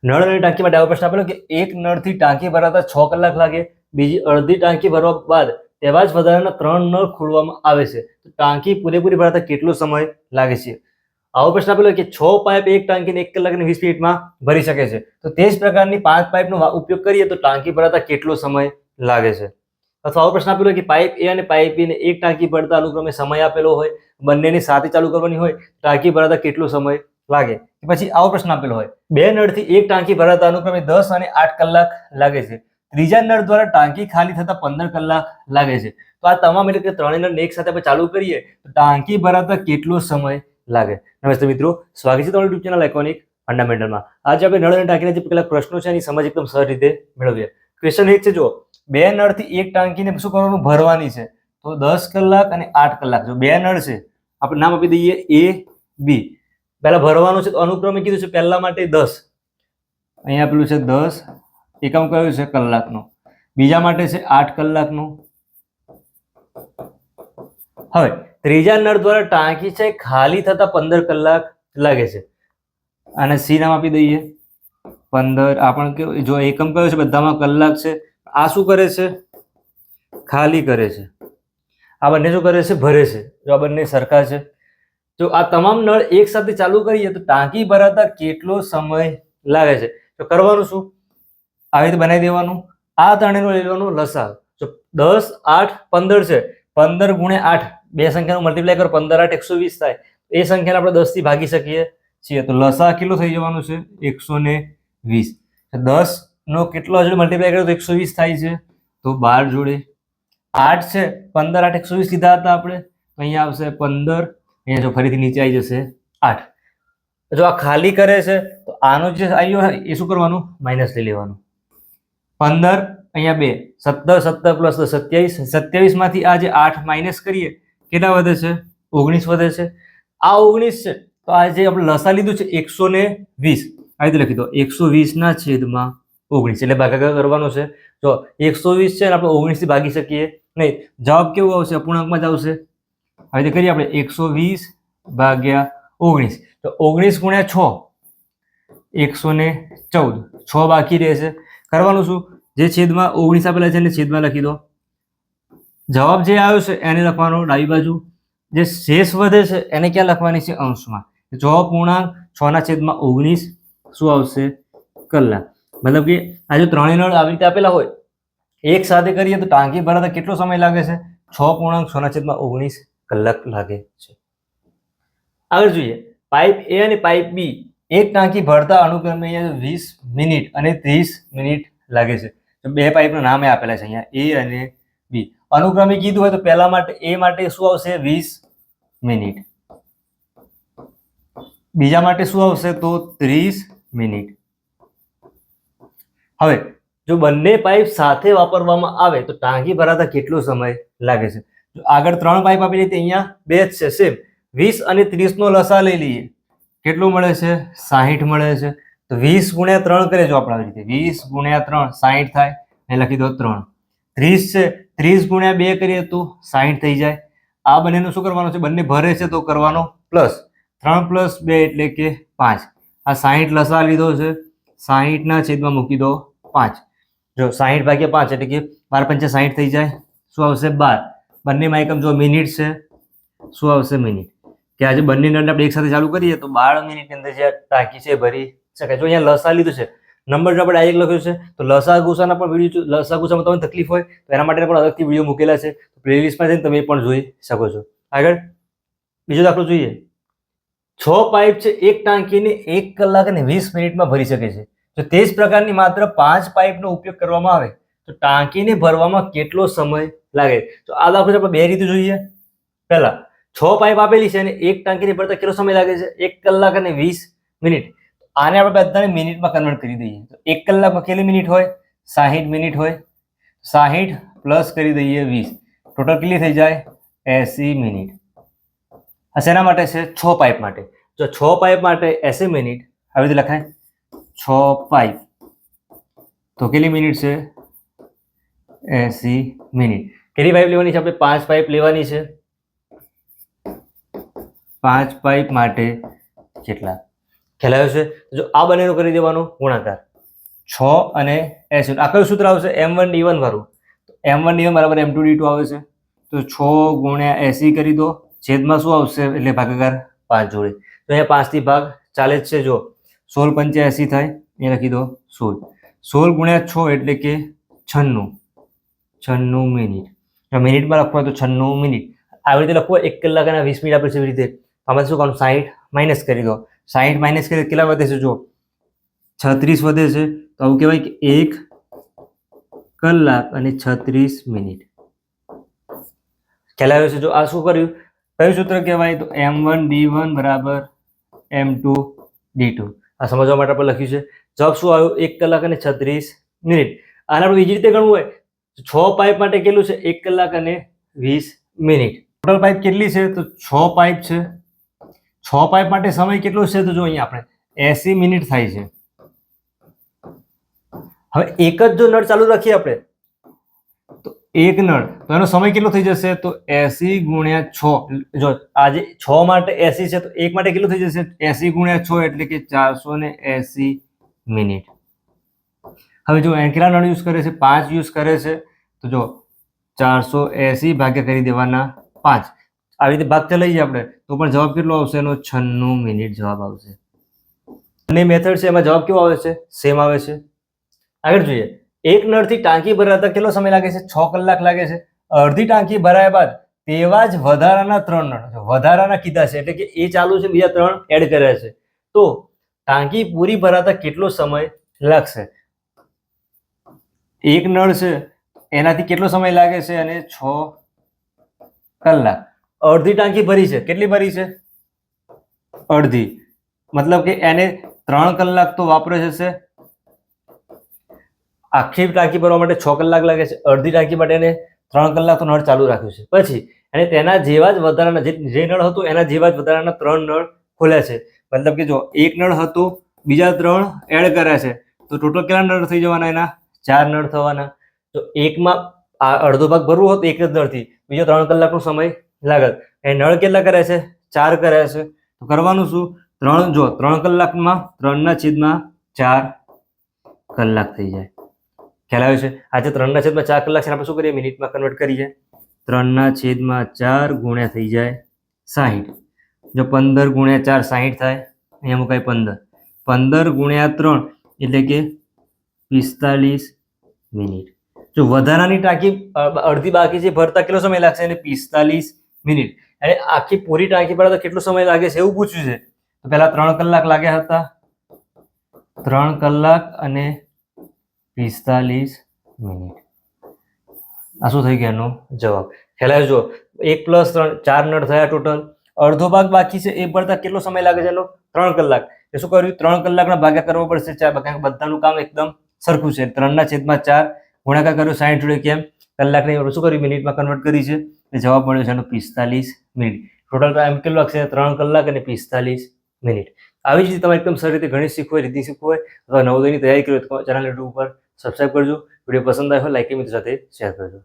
નળ અને ટાંકી માટે આવો પ્રશ્ન આપેલો કે એક નળથી ટાંકી ભરાતા 6 કલાક લાગે, બીજી અડધી ટાંકી ભરવા બાદ તેવા જ વધારાના 3 નળ ખોલવામાં આવે છે, તો ટાંકી પૂરેપૂરી ભરાતા કેટલો સમય લાગે છે? આવો પ્રશ્ન આપેલો કે 6 પાઇપ એક ટાંકીને 1 કલાક અને 20 મિનિટમાં ભરી શકે છે, તો તે જ પ્રકારની 5 પાઇપનો ઉપયોગ કરીએ તો ટાંકી ભરાતા કેટલો સમય લાગે છે? અથવા આવો પ્રશ્ન આપેલો કે પાઇપ એ અને પાઇપ બી ને એક ટાંકી ભરતા અનુક્રમે સમય આપેલો હોય, બંનેની સાથે ચાલુ કરવાની હોય, ટાંકી ભરાતા કેટલો સમય લાગે? પછી આવો પ્રશ્ન આપેલો હોય, બે નળથી એક ટાંકી ભરાતા અનુક્રમે 10 અને 8 કલાક લાગે છે, ત્રીજા નળ દ્વારા ટાંકી ખાલી થતા 15 કલાક લાગે છે, તો આ તમામ એટલે કે ત્રણેય નળ એક સાથે આપણે ચાલુ કરીએ તો ટાંકી ભરાતા કેટલો સમય લાગે? નમસ્તે મિત્રો, સ્વાગત છે તમારું યુટ્યુબ ચેનલ આઇકોનિક ફંડામેન્ટલમાં. આજે આપણે નળ અને ટાંકીના જે પેલા પ્રશ્નો છે એની સમજ એકદમ સહજ રીતે મેળવીએ. ક્વેશ્ચન 1 છે, જો બે નળથી એક ટાંકીને શું કરવાનું? ભરવાની છે, તો 10 કલાક અને 8 કલાક. જો બે નળ છે, આપણે નામ આપી દઈએ A B. પહેલા ભરવાનું છે તો અનુક્રમે કીધું છે, પહેલા માટે 10, અહીંયા પેલું છે 10, એકમ કયું છે? કલાકનો. બીજા માટે છે 8 કલાકનો. હવે ત્રીજા નળ દ્વારા ટાંકી છે ખાલી થતા 15 કલાક લાગે છે, અને સી નામ આપી દઈએ 15. આપણે જો એકમ કયો છે? બધામાં કલાક છે. આ શું કરે છે? ખાલી કરે છે. આ બંને શું કરે છે? ભરે છે. જો આ બંને સરખા છે, તો આ તમામ નળ એક સાથે ચાલુ કરીએ તો ટાંકી ભરાતા કેટલો સમય લાગે છે? તો કરવાનું શું? આવી રીતે બનાવી દેવાનું. આ ત્રણેયનો લઈ લેવાનું લસા. જો 10, 8, 15 છે, 15 ગુણ્યા 8, બે સંખ્યાનું મલ્ટીપ્લાય કરો, 15, 8, 120 થાય. એ સંખ્યાને આપણે 10 થી ભાગી શકીએ છીએ, તો લસા કેટલો થઈ જવાનું છે? 120. 10 નો કેટલો જોડે મલ્ટીપ્લાય કર્યો તો 120 થાય છે, તો 12 જોડે 8 છે, 15, 8, 120 કીધા હતા આપણે, અહીંયા આવશે 15, અહીંયા જો ફરીથી નીચે આવી જશે 8. જો આ ખાલી કરે છે તો આનો જે આવ્યો એ શું કરવાનું? માઇનસ લઈ લેવાનું. 15 અહીંયા 2, 17, 17 પ્લસ 27, 27 માંથી આ જે 8 માઇનસ કરીએ કેટલા વધે છે? 19 વધે છે. આ 19 છે, તો આ જે આપણે લસા લીધું છે 120, આ રીતે લખી દો 120 ના છેદમાં 19, એટલે ભાગાકાર કરવાનો છે. જો 120 છે ને આપણે 19 થી ભાગી શકીએ નહીં, જવાબ કેવો આવશે? અપૂર્ણાંકમાં જ આવશે. આવી રીતે કરીએ આપણે 120 ભાગ્યા 19, તો 19 ગુણ્યા 6, 114, 6 બાકી રહેશે. કરવાનું શું? જે છેદમાં 19 આપેલા છે એને છેદમાં લખી દો. જવાબ જે આવ્યો છે એને લખવાનો ડાબી બાજુ, જે શેષ વધે છે એને ક્યાં લખવાની છે? અંશમાં. જવાબ પૂર્ણાંક 6 ના છેદમાં 19 શું આવશે? કલાક. મતલબ કે આ જો ત્રણેય નળ આવી રીતે આપેલા હોય, એક સાથે કરીએ તો ટાંકી ભરાતા કેટલો સમય લાગે છે? 6.6 ના છેદમાં 19 કલાક લાગે છે. આગળ જોઈએ, પાઇપ એ અને પાઇપ બી એક ટાંકી ભરતા અનુક્રમે 20 મિનિટ અને 30 મિનિટ લાગે છે. તો બે પાઇપના નામે આપેલા છે અહીંયા, એ અને બી. અનુક્રમે કીધું હોય તો પહેલા માટે એ માટે શું આવશે? 20 મિનિટ. બીજા માટે શું આવશે? તો 30 મિનિટ. હવે જો બંને પાઇપ સાથે વાપરવામાં આવે તો ટાંકી ભરાતા કેટલો સમય લાગે છે? જો આગળ 3 પાઇપ આપેલી હતી, અહીંયા 2 જ છે, સેમ. 20 અને 30 નો લસા લઈ લઈએ, કેટલું મળે છે? 60 મળે છે. તો 20 ગુણ્યા 3 કરીએ, જો આપણે આવી રીતે 20 ગુણ્યા 3 60 થાય, એ લખી દો 3. 30 છે, 30 ગુણ્યા 2 કરીએ તો 60 થઈ જાય. આ બંનેનું શું કરવાનું છે? બંને ભરે છે તો કરવાનો પ્લસ. 3 પ્લસ 2 એટલે કે 5. આ 60 લસા લીધો છે, 60 ના છેદમાં મૂકી દો 5. જો 60 ભાગ્યા 5 એટલે કે 12 પંચા 60 થઈ જાય, શું આવશે? 12. બંનેમાં એકમ જો મિનિટ છે, શું આવશે? મિનિટ. કે આજે બંને નળ આપણે એક સાથે ચાલુ કરીએ તો 12 મિનિટની અંદર જે ટાંકી છે ભરી શકાય. જો અહીંયા લસા લીધું છે, નંબર જો આપણે ડાયરેક્ટ લખ્યું છે, તો લસા ગુસાના પણ વિડીયો, લસા ગુસામાં તમને તકલીફ હોય તો એના માટે પણ અલગથી વિડીયો મૂકેલા છે, પ્લેલિસ્ટમાં જઈને તમે પણ જોઈ શકો છો. આગળ બીજો દાખલો જોઈએ. 6 પાઇપ છે એક ટાંકીને 1 કલાક અને 20 મિનિટમાં ભરી શકે છે. જો તે જ પ્રકારની માત્ર 5 પાઇપનો ઉપયોગ કરવામાં આવે તો ટાંકીને ભરવામાં કેટલો સમય લાગે? તો આ દાખલો આપણે બે રીતે જોઈએ. પહેલા 6 પાઇપ આપેલી છે અને એક ટાંકીને ભરતા કેટલો સમય લાગે છે? 1 કલાક અને 20 મિનિટ. આને આપણે બધાને મિનિટમાં કન્વર્ટ કરી દઈએ, તો 1 કલાકમાં કેટલી મિનિટ હોય? 60 મિનિટ હોય. 60 પ્લસ કરી દઈએ 20, ટોટલ કેટલી થઈ જાય? 80 મિનિટ. આ શેના માટે છે? 6 પાઇપ માટે. જો 6 પાઇપ માટે 80 મિનિટ આવી રીતે લખાય, 6 પાઇપ તો કેટલી મિનિટ છે? 80 મિનિટ. કેટલી પાઇપ લેવાની છે આપણે? 5 પાઇપ લેવાની છે. 5 પાઇપ માટે કેટલા? ખ્યાલ આવ્યો છે? જો આ બંનેનો કરી દેવાનો ગુણાકાર 6 અને 80. આ કયું સૂત્ર આવશે? M1D1 વાળું. M1D1 બરાબર M2D2 આવે છે. તો 6 ગુણ્યા 80 કરી દો, છેદમાં શું આવશે? એટલે ભાગાકાર 5 જોડે. તો અહીંયા 5 થી ભાગ ચાલે જ છે. જો 16 પંચા 80 થાય, એ લખી દો 16. 16 ગુણ્યા 6 એટલે કે 96 મિનિટ. મિનિટમાં લખવું હોય તો 96 મિનિટ. આવી રીતે લખવું હોય 1 કલાક અને 20 મિનિટ આપણે કેવી રીતે? આમાં શું કરવાનું? 60 માઇનસ કરી દો. 60 માઇનસ કરી કેટલા વધે છે? જો 36 વધે છે. તો આવું કહેવાય કે 1 કલાક અને 36 મિનિટ. ખ્યાલ આવ્યો છે? જો આ શું કર્યું? કયું સૂત્ર કહેવાય? તો M1D1 બરાબર M2D2. આ સમજવા માટે આપણે લખ્યું છે. જવાબ શું આવ્યો? 1 કલાક અને 36 મિનિટ. આને આપણે બીજી રીતે ગણવું હોય 6 પાઇપ માટે કેટલું છે? 1 કલાક અને 20 મિનિટ. ટોટલ પાઇપ કેટલી છે? તો 6 પાઇપ છે. 6 પાઇપ માટે સમય કેટલો છે? તો જો અહીંયા આપણે 80 મિનિટ થાય છે. હવે એક જ જો નળ ચાલુ રાખીએ આપણે, તો એક નળ, તો એનો સમય કેટલો થઈ જશે? તો 80 ગુણ્યા 6. જો આજે 6 માટે 80 છે, તો એક માટે કેટલું થઈ જશે? 80 ગુણ્યા 6 એટલે કે 480 મિનિટ. હવે જો કેટલા નળ યુઝ કરે છે? 5 યુઝ કરે છે. તો જો 480 ભાગ્યા કરી દેવાના 5. આવી રીતે ભાગ ચલાવીએ આપણે તો પણ જવાબ કેટલો આવશે? એનો 96 મિનિટ જવાબ આવશે. બંને મેથડ છે, એમાં જવાબ કેવો આવે છે? સેમ આવે છે. આગળ જોઈએ. એક નળથી ટાંકી ભરાતા કેટલો સમય લાગે છે? 6 કલાક લાગે છે. અડધી ટાંકી ભરાયા બાદ તેવા જ વધારાના 3 નળ, વધારાના કીધા છે એટલે કે એ ચાલુ છે, બીજા 3 એડ કર્યા છે, તો ટાંકી પૂરી ભરાતા કેટલો સમય લાગશે? એક નળ છે એનાથી કેટલો સમય લાગે છે? અને 6 કલાક. અડધી ટાંકી ભરી છે. કેટલી ભરી છે? અડધી. મતલબ કે એને 3 કલાક તો વાપરે છે. આખી ટાંકી ભરવા માટે 6 કલાક લાગે છે. અડધી ટાંકી માટે એને 3 કલાક તો નળ ચાલુ રાખ્યું છે. પછી અને તેના જેવા જ વધારાના જે નળ હતું એના જેવા જ વધારાના 3 નળ ખોલ્યા છે. મતલબ કે જો એક નળ હતું, બીજા 3 એડ કર્યા છે, તો ટોટલ કેટલા નળ થઈ જવાના? એના 4 નળ થવાના. તો એકમાં અડધો ભાગ ભરવો હોય તો એક જ નળથી બીજો 3 કલાકનો સમય લાગત. એ નળ કેટલા કર્યા છે? 4 કર્યા છે. તો કરવાનું શું? 3 કલાકમાં 3/4 કલાક થઈ જાય. ખ્યાલ આવ્યો છે? આજે 3/4 કલાક છે, આપણે શું કરીએ? મિનિટમાં કન્વર્ટ કરીએ. 3/4 ગુણ્યા થઈ જાય 60. જો 15 ગુણ્યા 4 60 થાય. અહીંયા મુકાય 15. 15 ગુણ્યા 3 એટલે કે 45 મિનિટ. જો વધારાની ટાંકી અડધી બાકી છે, ભરતા કેટલો સમય લાગશે? એને 45 મિનિટ. અને આખી પૂરી ટાંકી ભરતા કેટલો સમય લાગે છે એવું પૂછ્યું છે. તો પહેલા 3 કલાક લાગ્યા હતા. 3 કલાક અને 45 મિનિટ. આ શું થઈ ગયા? એનો જવાબ. ખ્યાલ આવ્યો? જો 1 + 3 4 નળ થયા ટોટલ. અડધો ભાગ બાકી છે, એ ભરતા કેટલો સમય લાગે છે? એનો 3 કલાક. એ શું કર્યું? 3 કલાકના ભાગ્યા કરવો પડશે 4. બધાનું કામ એકદમ સરખું છે. 3/4 ગુણાકાર કર્યો 60 જોડે. કેમ? કલાકની શું કર્યું? મિનિટમાં કન્વર્ટ કરી છે. જવાબ મળ્યો છે એનો 45 મિનિટ. ટોટલ ટાઈમ કેટલો લાગશે? 3 કલાક અને 45 મિનિટ. આવી જ રીતે તમે એકદમ સરળ રીતે ગણિત શીખવું હોય, રીતિ શીખવું હોય અથવા નવોદયની તૈયારી કરવી હોય તો ચેનલ યુટ્યુબ ઉપર સબસ્ક્રાઇબ કરજો. વિડીયો પસંદ આવ્યો હોય લાઈક મિત્રો સાથે શેર કરજો.